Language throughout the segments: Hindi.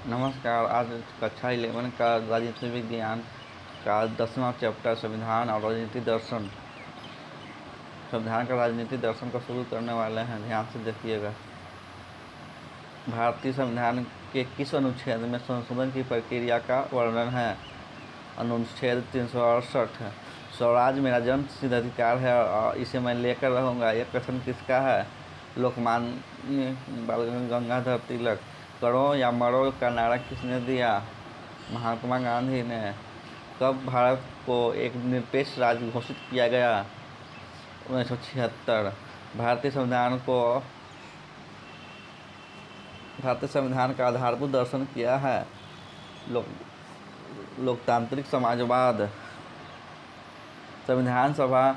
नमस्कार। आज कक्षा 11 का राजनीति विज्ञान का 10वां चैप्टर संविधान और राजनीति दर्शन। संविधान का राजनीति दर्शन को शुरू करने वाले हैं, ध्यान से देखिएगा। भारतीय संविधान के किस अनुच्छेद में संशोधन की प्रक्रिया का वर्णन है? अनुच्छेद 368 है। स्वराज मेरा जन्म सिद्ध अधिकार है और इसे मैं लेकर रहूँगा, यह कथन किसका है? लोकमान्य बाल गंगाधर तिलक। करो या मरो का नारा किसने दिया? महात्मा गांधी ने। कब भारत को एक निरपेक्ष राज्य घोषित किया गया? 1976। भारतीय संविधान का आधारभूत दर्शन क्या है? लोकतांत्रिक समाजवाद। संविधान सभा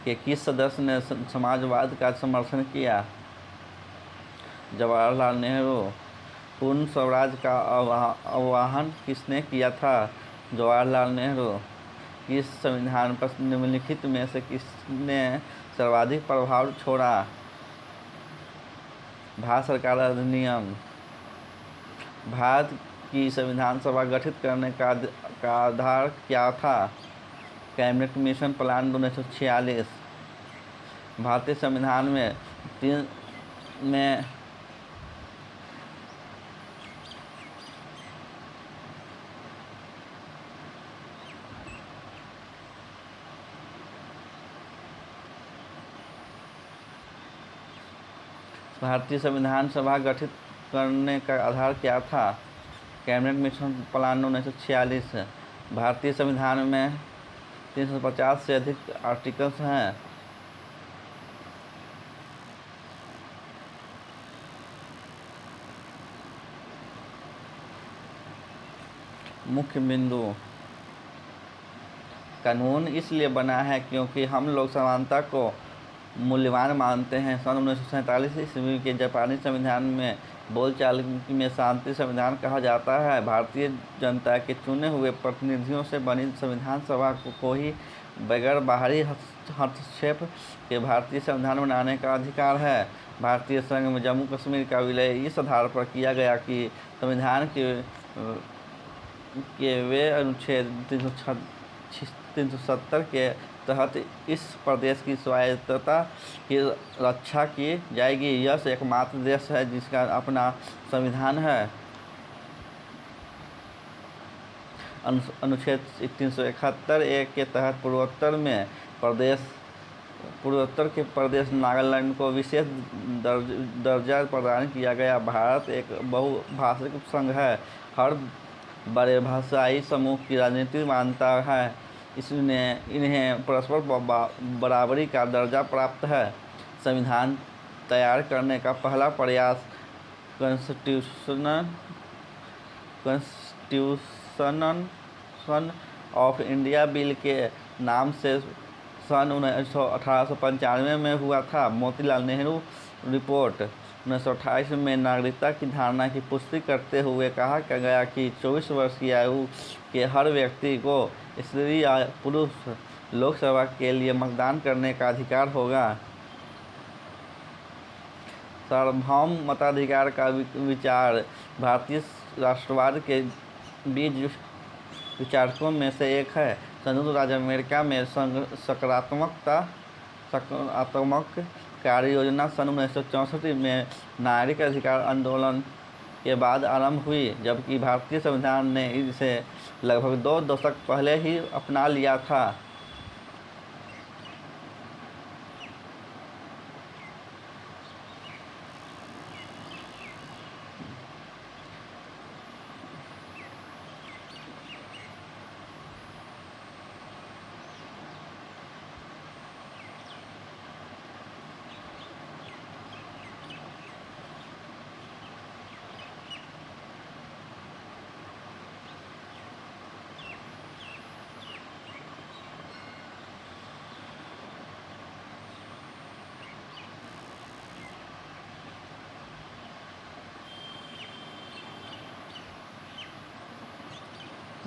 के किस सदस्य ने समाजवाद का समर्थन किया? जवाहरलाल नेहरू। पूर्ण स्वराज का आह्वान किसने किया था? जवाहरलाल नेहरू। किस संविधान पर निम्नलिखित में से किसने सर्वाधिक प्रभाव छोड़ा? भारत सरकार अधिनियम। भारत की संविधान सभा गठित करने का आधार क्या था? Cabinet mission plan 1946। भारतीय संविधान में भारतीय संविधान सभा गठित करने का आधार क्या था? Cabinet mission plan 1946। भारतीय संविधान में 350 से अधिक आर्टिकल्स हैं। मुख्य बिंदु। कानून इसलिए बना है क्योंकि हम लोग समानता को मूल्यवान मानते हैं। सन 1947 ईस्वी के जापानी संविधान में बोलचाल में शांति संविधान कहा जाता है। भारतीय जनता के चुने हुए प्रतिनिधियों से बनी संविधान सभा को ही बगैर बाहरी हस्तक्षेप के भारतीय संविधान बनाने का अधिकार है। भारतीय संघ में जम्मू कश्मीर का विलय इस आधार पर किया गया कि संविधान के वे अनुच्छेद 370 के तहत इस प्रदेश की स्वायत्तता की रक्षा की जाएगी। यह एकमात्र देश है जिसका अपना संविधान है। अनुच्छेद 371 के तहत पूर्वोत्तर के प्रदेश नागालैंड को विशेष दर्जा प्रदान किया गया। भारत एक बहुभाषिक संघ है। हर बड़े भाषाई समूह की राजनीति मानता है, इसलिए इन्हें परस्पर बराबरी का दर्जा प्राप्त है। संविधान तैयार करने का पहला प्रयास कॉन्स्टिट्यूशन ऑफ इंडिया बिल के नाम से सन 1895 में हुआ था। मोतीलाल नेहरू रिपोर्ट 1928 में नागरिकता की धारणा की पुष्टि करते हुए कहा गया कि 24 वर्ष की आयु के हर व्यक्ति को स्त्री या पुरुष लोकसभा के लिए मतदान करने का अधिकार होगा। सार्वभौम मताधिकार का विचार भारतीय राष्ट्रवाद के बीज विचारकों में से एक है। संयुक्त राज्य अमेरिका में सकारात्मक कार्य योजना सन 1964 में नागरिक अधिकार आंदोलन के बाद आरंभ हुई, जबकि भारतीय संविधान ने इसे लगभग 2 दशक पहले ही अपना लिया था।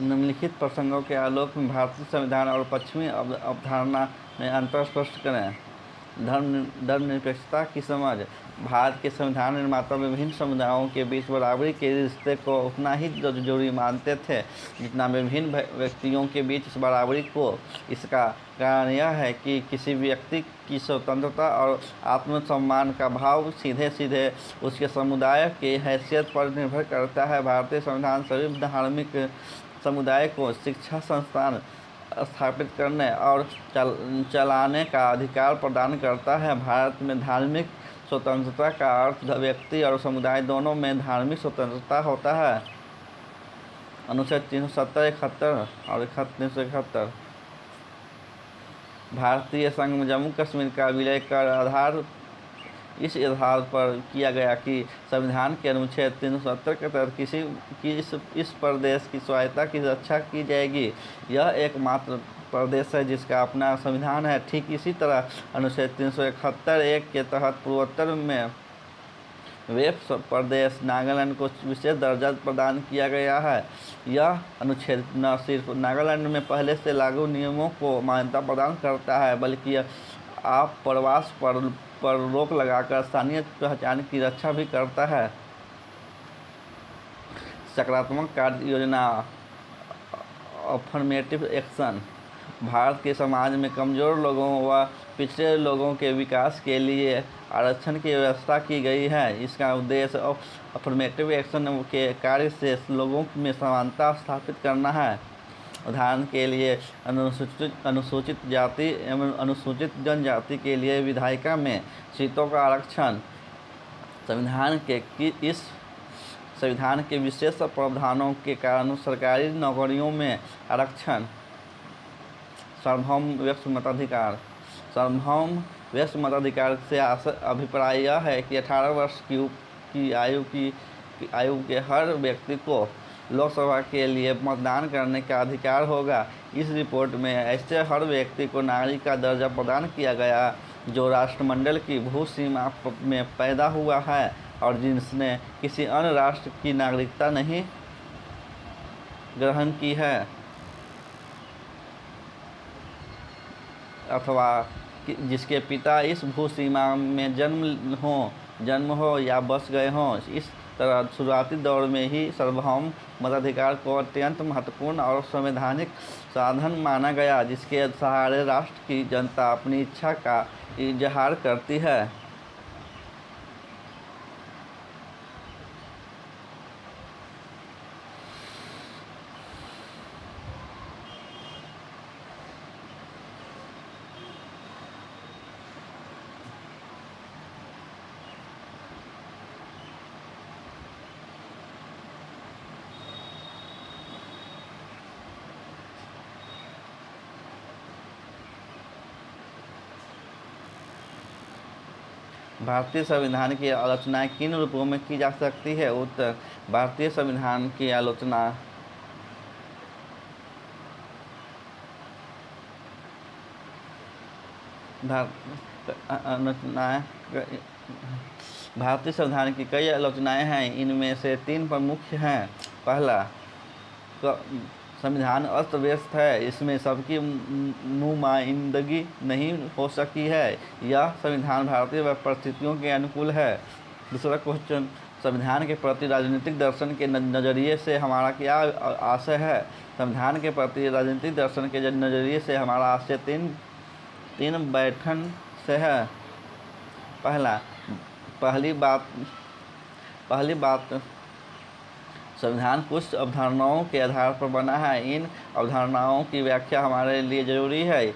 निम्नलिखित प्रसंगों के आलोक में भारतीय संविधान और पश्चिमी अवधारणा में अंतर स्पष्ट करें। धर्मनिरपेक्षता की समझ। भारत के संविधान निर्माता विभिन्न समुदायों के बीच बराबरी के रिश्ते को उतना ही जरूरी मानते थे जितना विभिन्न व्यक्तियों के बीच इस बराबरी को। इसका कारण यह है कि किसी व्यक्ति की स्वतंत्रता और आत्मसम्मान का भाव सीधे सीधे उसके समुदाय की हैसियत पर निर्भर करता है। भारतीय संविधान सभी धार्मिक समुदाय को शिक्षा संस्थान स्थापित करने और चलाने का अधिकार प्रदान करता है। भारत में धार्मिक स्वतंत्रता का अर्थ व्यक्ति और समुदाय दोनों में धार्मिक स्वतंत्रता होता है। अनुच्छेद 370, 71 और 371। भारतीय संघ में जम्मू कश्मीर का विलय कर इस आधार पर किया गया कि संविधान के अनुच्छेद 370 के तहत इस प्रदेश की स्वायत्तता की रक्षा की जाएगी। यह एकमात्र प्रदेश है जिसका अपना संविधान है। ठीक इसी तरह अनुच्छेद 371(1) के तहत पूर्वोत्तर में वे प्रदेश नागालैंड को विशेष दर्जा प्रदान किया गया है। यह अनुच्छेद न सिर्फ नागालैंड में पहले से लागू नियमों को मान्यता प्रदान करता है बल्कि आप प्रवास पर रोक लगाकर स्थानीय पहचान की रक्षा भी करता है। सकारात्मक कार्य योजना अफर्मेटिव एक्शन। भारत के समाज में कमज़ोर लोगों व पिछड़े लोगों के विकास के लिए आरक्षण की व्यवस्था की गई है। इसका उद्देश्य अफर्मेटिव एक्शन के कार्य से लोगों में समानता स्थापित करना है। उदाहरण के लिए अनुसूचित जाति एवं अनुसूचित जनजाति के लिए विधायिका में सीटों का आरक्षण। संविधान के विशेष प्रावधानों के कारण सरकारी नौकरियों में आरक्षण। सार्वभौम व्यक्ति मताधिकार। सार्वभौम व्यक्ति मताधिकार से अभिप्राय यह है कि 18 वर्ष की आयु के हर व्यक्ति को लोकसभा के लिए मतदान करने का अधिकार होगा। इस रिपोर्ट में ऐसे हर व्यक्ति को नागरिक का दर्जा प्रदान किया गया जो राष्ट्रमंडल की भू सीमा में पैदा हुआ है और जिसने किसी अन्य राष्ट्र की नागरिकता नहीं ग्रहण की है अथवा जिसके पिता इस भू सीमा में जन्म हो या बस गए हों। इस तरह शुरुआती दौर में ही सार्वभौम मताधिकार को अत्यंत महत्वपूर्ण और संवैधानिक साधन माना गया जिसके सहारे राष्ट्र की जनता अपनी इच्छा का इजहार करती है। भारतीय संविधान की आलोचना किन रूपों में की जा सकती है? उत्तर: भारतीय संविधान की आलोचना भारतीय संविधान की कई आलोचनाएं हैं। इनमें से 3 प्रमुख हैं। पहला, संविधान अस्त व्यस्त है, इसमें सबकी नुमाइंदगी नहीं हो सकी है। यह संविधान भारतीय परिस्थितियों के अनुकूल है। दूसरा क्वेश्चन, संविधान के प्रति राजनीतिक दर्शन के नज़रिए से हमारा क्या आशय है? संविधान के प्रति राजनीतिक दर्शन के नज़रिए से हमारा आशय तीन बैठन से है। पहली बात संविधान कुछ अवधारणाओं के आधार पर बना है। इन अवधारणाओं की व्याख्या हमारे लिए ज़रूरी है।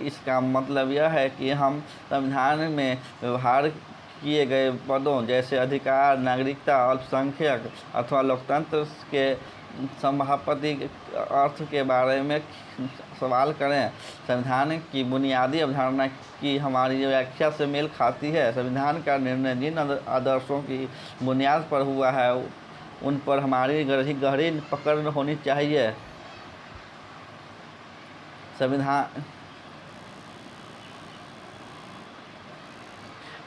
इसका मतलब यह है कि हम संविधान में व्यवहार किए गए पदों जैसे अधिकार, नागरिकता, अल्पसंख्यक अथवा लोकतंत्र के संभावती अर्थ के बारे में सवाल करें। संविधान की बुनियादी अवधारणा की हमारी व्याख्या से मेल खाती है। संविधान का निर्णय जिन आदर्शों की बुनियाद पर हुआ है उन पर हमारी गहरी पकड़ होनी चाहिए।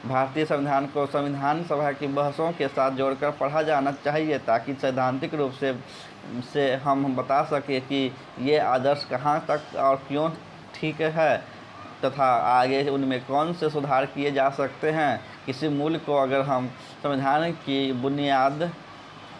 भारतीय संविधान को संविधान सभा की बहसों के साथ जोड़कर पढ़ा जाना चाहिए ताकि सैद्धांतिक रूप से हम बता सकें कि ये आदर्श कहाँ तक और क्यों ठीक है। तथा आगे उनमें कौन से सुधार किए जा सकते हैं। किसी मूल्य को अगर हम संविधान की बुनियाद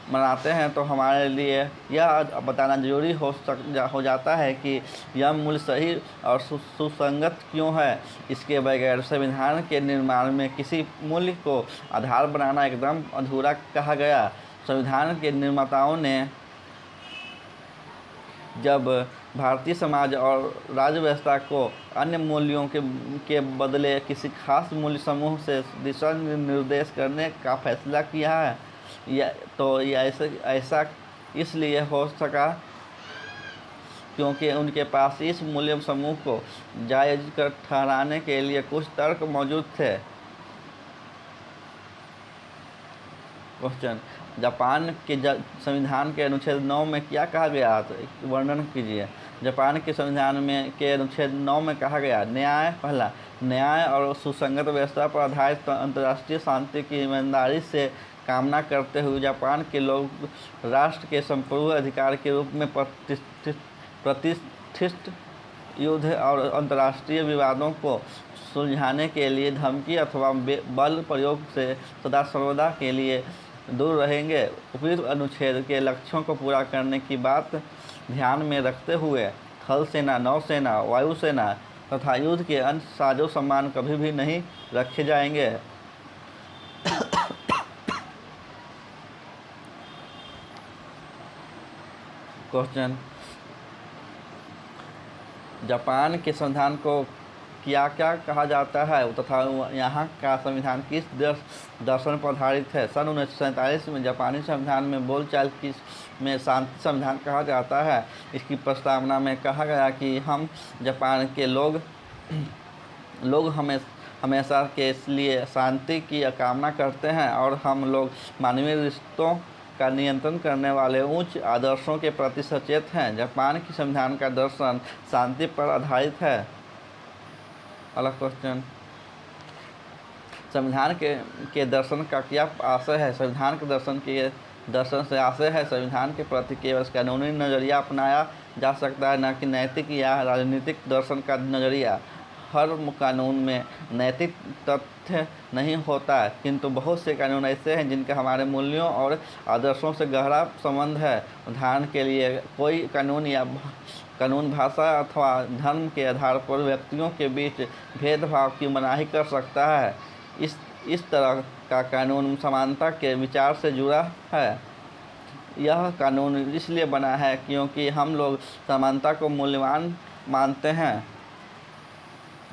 बनाते हैं तो हमारे लिए यह बताना जरूरी हो जाता है कि यह मूल्य सही और सुसंगत क्यों है। इसके बगैर संविधान के निर्माण में किसी मूल्य को आधार बनाना एकदम अधूरा कहा गया। संविधान के निर्माताओं ने जब भारतीय समाज और राज्य व्यवस्था को अन्य मूल्यों के बदले किसी खास मूल्य समूह से दिशा निर्देश करने का फैसला किया है, यह ऐसा इसलिए हो सका क्योंकि उनके पास इस मूल्य समूह को जायज़ ठहराने के लिए कुछ तर्क मौजूद थे। क्वेश्चन, जापान के संविधान के अनुच्छेद 9 में क्या कहा गया, तो वर्णन कीजिए। जापान के संविधान के अनुच्छेद 9 में कहा गया, न्याय, पहला, न्याय और सुसंगत व्यवस्था पर आधारित अंतर्राष्ट्रीय शांति की ईमानदारी से कामना करते हुए जापान के लोग राष्ट्र के संपूर्ण अधिकार के रूप में प्रतिष्ठित युद्ध और अंतर्राष्ट्रीय विवादों को सुलझाने के लिए धमकी अथवा बल प्रयोग से सदा सर्वदा के लिए दूर रहेंगे। उपयुक्त अनुच्छेद के लक्ष्यों को पूरा करने की बात ध्यान में रखते हुए थल सेना, नौसेना, वायुसेना तथा युद्ध के अन्य साजो सामान कभी भी नहीं रखे जाएंगे। क्वेश्चन, जापान के संविधान को क्या क्या कहा जाता है तथा यहाँ का संविधान किस दर्शन पर आधारित है। सन 1947 में जापानी संविधान में बोलचाल में शांति संविधान कहा जाता है। इसकी प्रस्तावना में कहा गया कि हम जापान के लोग हमेशा के लिए शांति की कामना करते हैं और हम लोग मानवीय रिश्तों का नियंत्रण करने वाले उच्च आदर्शों के प्रति सचेत हैं। जापान की संविधान का दर्शन शांति पर आधारित है। अगला क्वेश्चन, संविधान के दर्शन का क्या आशय है। संविधान के दर्शन से आशय है संविधान के प्रति केवल कानूनी नज़रिया अपनाया जा सकता है, न कि नैतिक या राजनीतिक दर्शन का नज़रिया। हर कानून में नैतिक तथ्य नहीं होता है, किंतु बहुत से कानून ऐसे हैं जिनका हमारे मूल्यों और आदर्शों से गहरा संबंध है। उदाहरण के लिए, कोई कानून भाषा अथवा धर्म के आधार पर व्यक्तियों के बीच भेदभाव की मनाही कर सकता है। इस तरह का कानून समानता के विचार से जुड़ा है। यह कानून इसलिए बना है क्योंकि हम लोग समानता को मूल्यवान मानते हैं।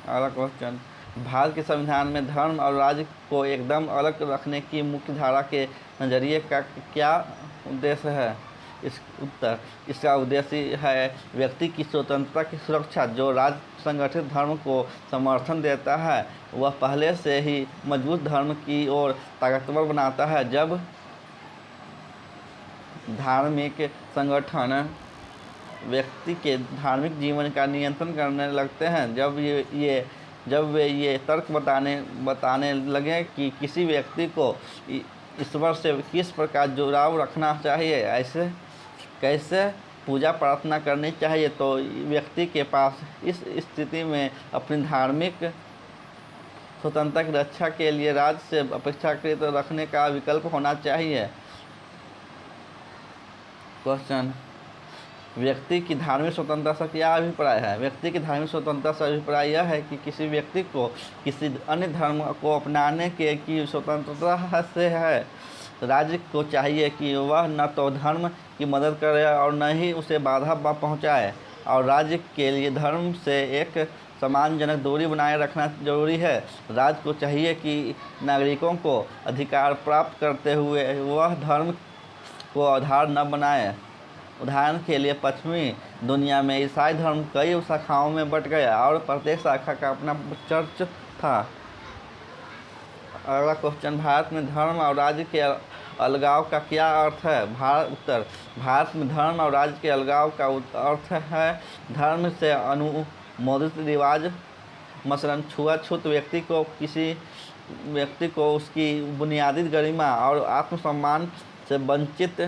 अगला क्वेश्चन, भारत के संविधान में धर्म और राज्य को एकदम अलग रखने की मुख्य धारा के नज़रिए का क्या उद्देश्य है। इसका उद्देश्य है व्यक्ति की स्वतंत्रता की सुरक्षा। जो राज्य संगठित धर्म को समर्थन देता है वह पहले से ही मजबूत धर्म की ओर ताकतवर बनाता है। जब धार्मिक संगठन व्यक्ति के धार्मिक जीवन का नियंत्रण करने लगते हैं, जब वे ये तर्क बताने लगे कि किसी व्यक्ति को ईश्वर से किस प्रकार जुड़ाव रखना चाहिए, ऐसे कैसे पूजा प्रार्थना करनी चाहिए, तो व्यक्ति के पास इस स्थिति में अपनी धार्मिक स्वतंत्रता की रक्षा के लिए राज्य से अपेक्षाकृत रखने का विकल्प होना चाहिए। क्वेश्चन, व्यक्ति की धार्मिक स्वतंत्रता से क्या अभिप्राय है। व्यक्ति की धार्मिक स्वतंत्रता से अभिप्राय यह है कि किसी व्यक्ति को किसी अन्य धर्म को अपनाने की स्वतंत्रता से है। राज्य को चाहिए कि वह न तो धर्म की मदद करे और न ही उसे बाधा पहुंचाए, और राज्य के लिए धर्म से एक सम्मानजनक दूरी बनाए रखना जरूरी है। राज्य को चाहिए कि नागरिकों को अधिकार प्राप्त करते हुए वह धर्म को आधार न बनाए। उदाहरण के लिए, पश्चिमी दुनिया में ईसाई धर्म कई शाखाओं में बंट गया और प्रत्येक शाखा का अपना चर्च था। अगला क्वेश्चन, भारत में धर्म और राज्य के अलगाव का क्या अर्थ है। उत्तर, भारत में धर्म और राज्य के अलगाव का अर्थ है धर्म से अनुमोदित रिवाज, मसलन छुआछूत किसी व्यक्ति को उसकी बुनियादी गरिमा और आत्मसम्मान से वंचित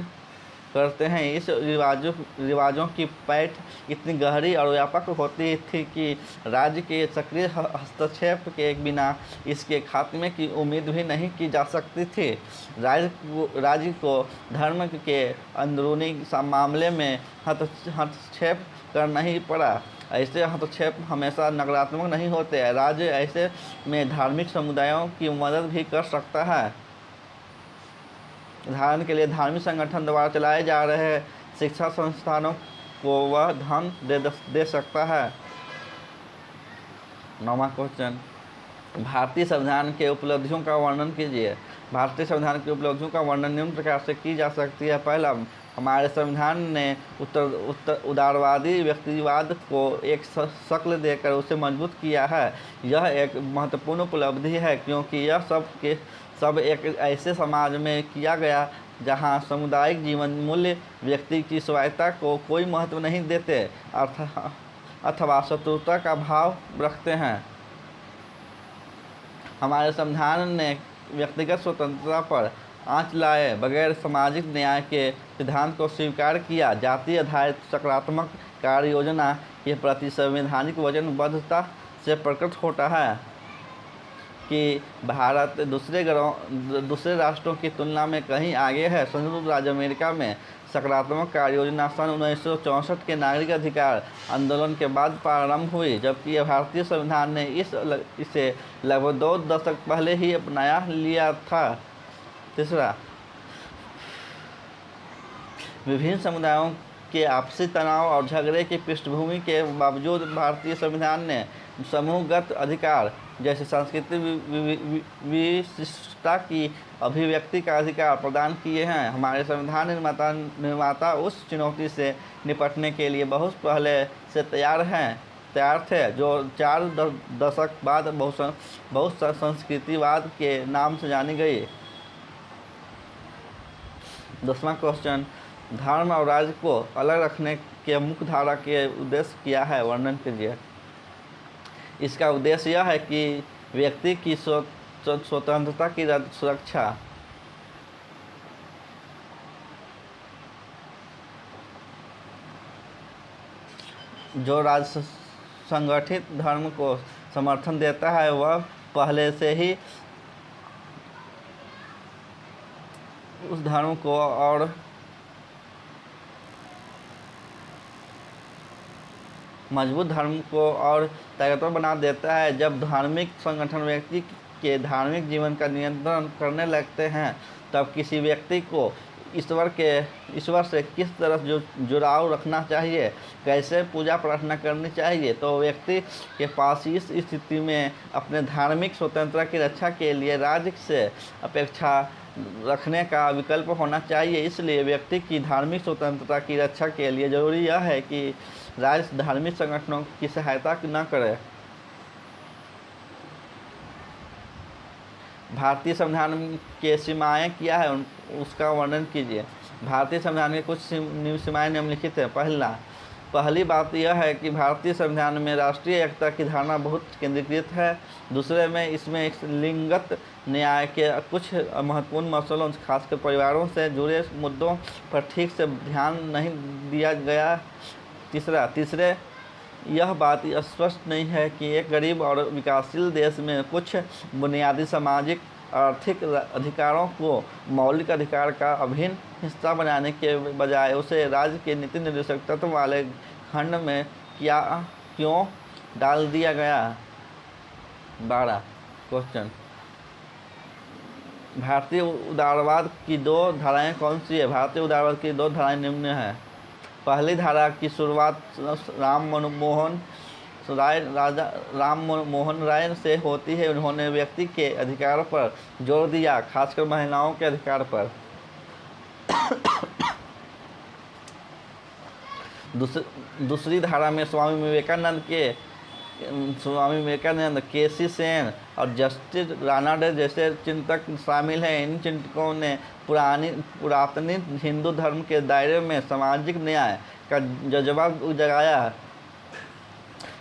करते हैं। इस रिवाजों की पैठ इतनी गहरी और व्यापक होती थी कि राज्य के सक्रिय हस्तक्षेप के बिना इसके खात्मे की उम्मीद भी नहीं की जा सकती थी। राज्य को धर्म के अंदरूनी मामले में हस्तक्षेप करना ही पड़ा। ऐसे हस्तक्षेप हमेशा नकारात्मक नहीं होते। राज्य ऐसे में धार्मिक समुदायों की मदद भी कर सकता है। उदाहरण के लिए धार्मिक संगठन द्वारा चलाए जा रहे शिक्षा संस्थानों को वह धन दे सकता है। 9वां क्वेश्चन, भारतीय संविधान के उपलब्धियों का वर्णन कीजिए। भारतीय संविधान की उपलब्धियों का वर्णन निम्न प्रकार से की जा सकती है। पहला, हमारे संविधान ने उदारवादी व्यक्तिवाद को एक शक्ल देकर उसे मजबूत किया है। यह एक महत्वपूर्ण उपलब्धि है क्योंकि यह सब एक ऐसे समाज में किया गया जहां सामुदायिक जीवन मूल्य व्यक्ति की स्वायत्तता को कोई महत्व नहीं देते अथवा शत्रुता का भाव रखते हैं। हमारे संविधान ने व्यक्तिगत स्वतंत्रता पर आंच लाए बगैर सामाजिक न्याय के सिद्धांत को स्वीकार किया। जाति आधारित सकारात्मक कार्य योजना के प्रति संवैधानिक वचनबद्धता से प्रकट होता है कि भारत दूसरे राष्ट्रों की तुलना में कहीं आगे है। संयुक्त राज्य अमेरिका में सकारात्मक कार्य योजना सन 1964 के नागरिक अधिकार आंदोलन के बाद प्रारंभ हुई, जबकि भारतीय संविधान ने इसे लगभग 2 दशक पहले ही अपना लिया था। तीसरा, विभिन्न समुदायों के आपसी तनाव और झगड़े की पृष्ठभूमि के बावजूद भारतीय संविधान ने समूहगत अधिकार जैसे सांस्कृतिक विशिष्टता की अभिव्यक्ति का अधिकार प्रदान किए हैं। हमारे संविधान निर्माता उस चुनौती से निपटने के लिए बहुत पहले से तैयार थे जो 4 दशक बाद बहुत संस्कृतिवाद के नाम से जानी गई। 10वां क्वेश्चन, धर्म और राज्य को अलग रखने के मुख्य धारा के उद्देश्य क्या है, वर्णन कीजिए। इसका उद्देश्य यह है कि व्यक्ति की स्वतंत्रता की सुरक्षा, जो राज्य संगठित धर्म को समर्थन देता है वह पहले से ही उस धर्म को और मजबूत धर्म को और ताकतवर बना देता है। जब धार्मिक संगठन व्यक्ति के धार्मिक जीवन का नियंत्रण करने लगते हैं तब किसी व्यक्ति को ईश्वर से किस तरह जुड़ाव रखना चाहिए, कैसे पूजा प्रार्थना करनी चाहिए, तो व्यक्ति के पास इस स्थिति में अपने धार्मिक स्वतंत्रता की रक्षा के लिए राज्य से अपेक्षा रखने का विकल्प होना चाहिए। इसलिए व्यक्ति की धार्मिक स्वतंत्रता की रक्षा के लिए जरूरी यह है कि राज्य धार्मिक संगठनों की सहायता न करे। भारतीय संविधान के सीमाएं क्या है, उसका वर्णन कीजिए। भारतीय संविधान के कुछ सीमाएं निम्नलिखित है। पहली बात यह है कि भारतीय संविधान में राष्ट्रीय एकता की धारणा बहुत केंद्रीकृत है। दूसरे में इसमें लिंगगत न्याय के कुछ महत्वपूर्ण मसलों, खासकर परिवारों से जुड़े मुद्दों पर ठीक से ध्यान नहीं दिया गया। तीसरे यह बात स्पष्ट नहीं है कि एक गरीब और विकासशील देश में कुछ बुनियादी सामाजिक आर्थिक अधिकारों को मौलिक अधिकार का अभिन्न हिस्सा बनाने के बजाय उसे राज्य के नीति निर्देशक तत्व वाले खंड में क्यों डाल दिया गया। 12 क्वेश्चन, भारतीय उदारवाद की 2 धाराएं कौन सी है। भारतीय उदारवाद की 2 धाराएं निम्न हैं। पहली धारा की शुरुआत राम मोहन राय से होती है। उन्होंने व्यक्ति के अधिकार पर जोर दिया, खासकर महिलाओं के अधिकार पर। दूसरी धारा में स्वामी विवेकानंद, केसी सेन और जस्टिस रानाडे जैसे चिंतक शामिल हैं। इन चिंतकों ने पुरातन हिंदू धर्म के दायरे में सामाजिक न्याय का जज्बा जगाया।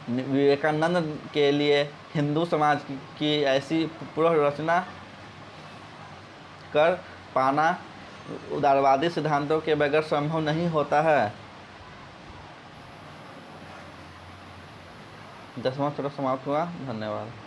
विवेकानंद के लिए हिंदू समाज की ऐसी पुनर्रचना कर पाना उदारवादी सिद्धांतों के बगैर संभव नहीं होता है। 10वां सत्र समाप्त हुआ। धन्यवाद।